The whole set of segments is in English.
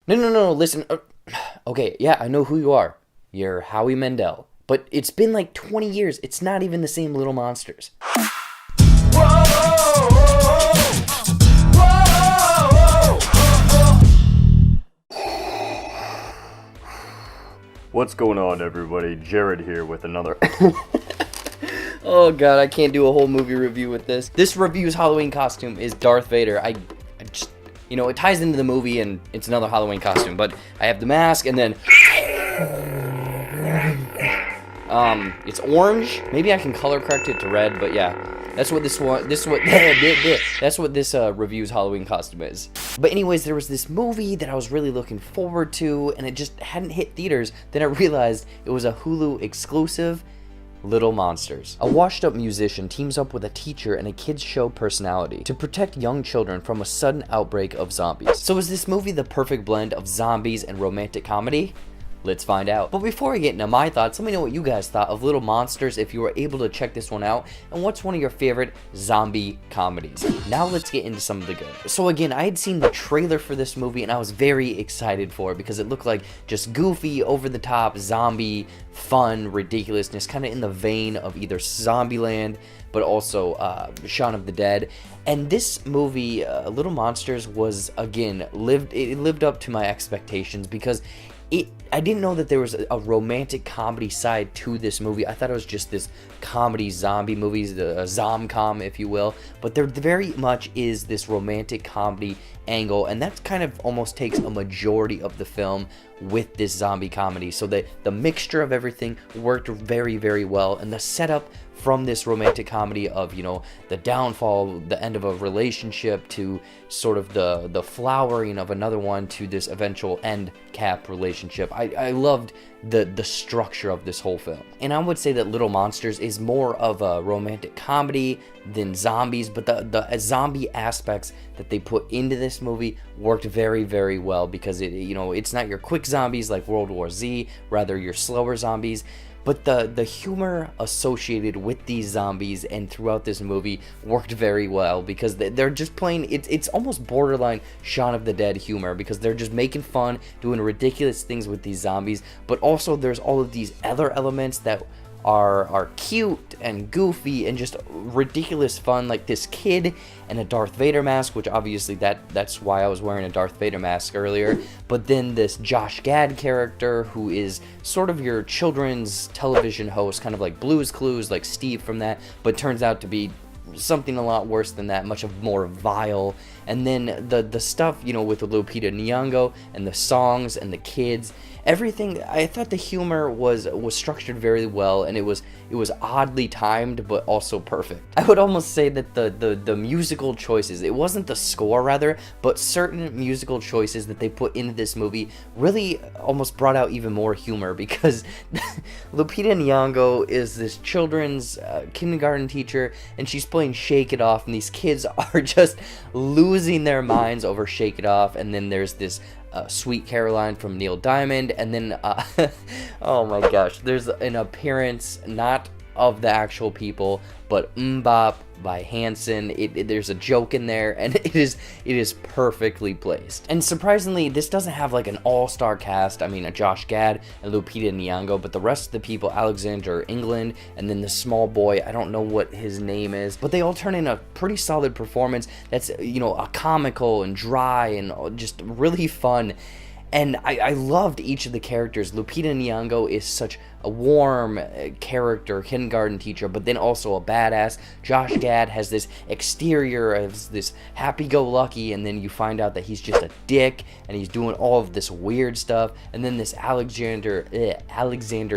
No, listen. Okay, yeah, I know who you are. You're Howie Mandel. But it's been like 20 years. It's not even the same Little Monsters. What's going on, everybody? Jared here with another... Oh god, I can't do a whole movie review with this. This review's Halloween costume is Darth Vader. I just, it ties into the movie and it's another Halloween costume, but I have the mask and then... it's orange. Maybe I can color correct it to red, but yeah. That's what this review's Halloween costume is. But anyways, there was this movie that I was really looking forward to, and it just hadn't hit theaters. Then I realized it was a Hulu exclusive, Little Monsters. A washed-up musician teams up with a teacher and a kids show personality to protect young children from a sudden outbreak of zombies. So is this movie the perfect blend of zombies and romantic comedy? Let's find out. But before I get into my thoughts, let me know what you guys thought of Little Monsters if you were able to check this one out, and what's one of your favorite zombie comedies. Now let's get into some of the good. So again, I had seen the trailer for this movie and I was very excited for it because it looked like just goofy, over-the-top, zombie, fun, ridiculousness, kind of in the vein of either Zombieland, but also Shaun of the Dead. And this movie, Little Monsters, was, again, lived up to my expectations because I didn't know that there was a romantic comedy side to this movie. I thought it was just this comedy zombie movies, a zom-com, if you will. But there very much is this romantic comedy angle, and that kind of almost takes a majority of the film with this zombie comedy. So the mixture of everything worked very, very well, and the setup from this romantic comedy of, the downfall, the end of a relationship, to sort of the flowering of another one, to this eventual end cap relationship. I loved the structure of this whole film. And I would say that Little Monsters is more of a romantic comedy than zombies, but the zombie aspects that they put into this movie worked very, very well because it's not your quick zombies like World War Z, rather your slower zombies. But the humor associated with these zombies and throughout this movie worked very well because they're just playing, it's almost borderline Shaun of the Dead humor because they're just making fun, doing ridiculous things with these zombies, but also there's all of these other elements that are cute and goofy and just ridiculous fun, like this kid and a Darth Vader mask, which obviously that's why I was wearing a Darth Vader mask earlier. But then this Josh Gad character, who is sort of your children's television host, kind of like Blue's Clues, like Steve from that, but turns out to be something a lot worse than that, much of more vile. And then the stuff, with the Lupita Nyong'o and the songs and the kids, everything. I thought the humor was structured very well, and it was oddly timed, but also perfect. I would almost say that the musical choices, it wasn't the score rather, but certain musical choices that they put into this movie really almost brought out even more humor because Lupita Nyong'o is this children's kindergarten teacher, and she's playing Shake It Off, and these kids are just losing their minds over Shake It Off. And then there's this Sweet Caroline from Neil Diamond, and then oh my gosh, there's an appearance not of the actual people, but Mbop by Hanson. There's a joke in there, and it is perfectly placed. And surprisingly, this doesn't have like an all-star cast. I mean, a Josh Gad and Lupita Nyong'o, but the rest of the people, Alexander England, and then the small boy, I don't know what his name is, but they all turn in a pretty solid performance that's, a comical and dry and just really fun. And I loved each of the characters. Lupita Nyong'o is such a warm character, kindergarten teacher, but then also a badass. Josh Gad has this exterior of this happy-go-lucky, and then you find out that he's just a dick, and he's doing all of this weird stuff. And then this Alexander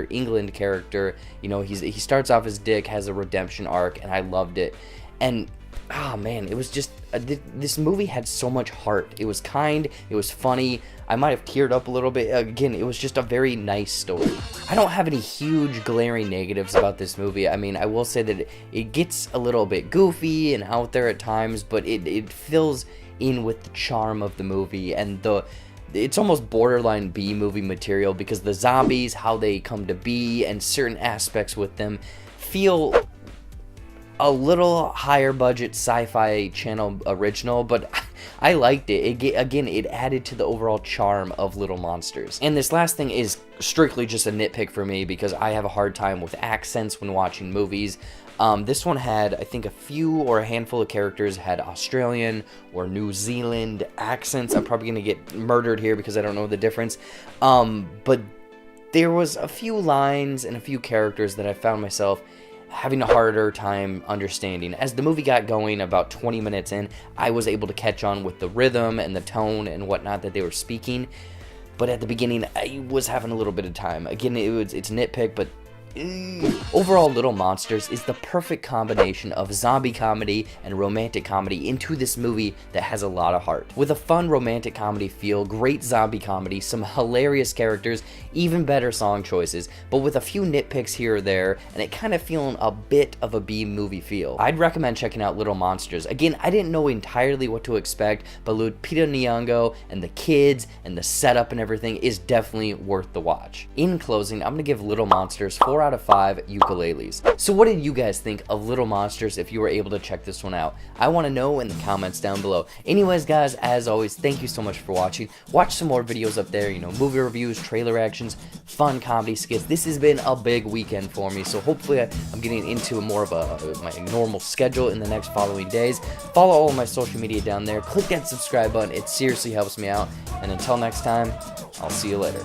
England character, he starts off as dick, has a redemption arc, and I loved it. And oh man, it was just, this movie had so much heart. It was kind, it was funny, I might have teared up a little bit. Again, it was just a very nice story. I don't have any huge glaring negatives about this movie. I mean, I will say that it gets a little bit goofy and out there at times, but it fills in with the charm of the movie, and it's almost borderline B-movie material because the zombies, how they come to be, and certain aspects with them feel a little higher budget sci-fi channel original, but I liked it. Again, it added to the overall charm of Little Monsters. And this last thing is strictly just a nitpick for me because I have a hard time with accents when watching movies. This one had, I think, a few or a handful of characters had Australian or New Zealand accents. I'm probably going to get murdered here because I don't know the difference. But there was a few lines and a few characters that I found myself having a harder time understanding. As the movie got going, about 20 minutes in, I was able to catch on with the rhythm and the tone and whatnot that they were speaking. But at the beginning, I was having a little bit of time. Again, it's nitpick, but overall, Little Monsters is the perfect combination of zombie comedy and romantic comedy into this movie that has a lot of heart. With a fun romantic comedy feel, great zombie comedy, some hilarious characters, even better song choices, but with a few nitpicks here or there, and it kind of feeling a bit of a B movie feel. I'd recommend checking out Little Monsters. Again, I didn't know entirely what to expect, but Lupita Nyong'o and the kids and the setup and everything is definitely worth the watch. In closing, I'm going to give Little Monsters 4 out of 5 ukuleles. So what did you guys think of Little Monsters if you were able to check this one out? I want to know in the comments down below. Anyways, guys, as always, thank you so much for watching. Watch some more videos up there, movie reviews, trailer actions, fun comedy skits. This has been a big weekend for me, so hopefully I'm getting into more of my normal schedule in the next following days. Follow all of my social media down there. Click that subscribe button. It seriously helps me out. And until next time, I'll see you later.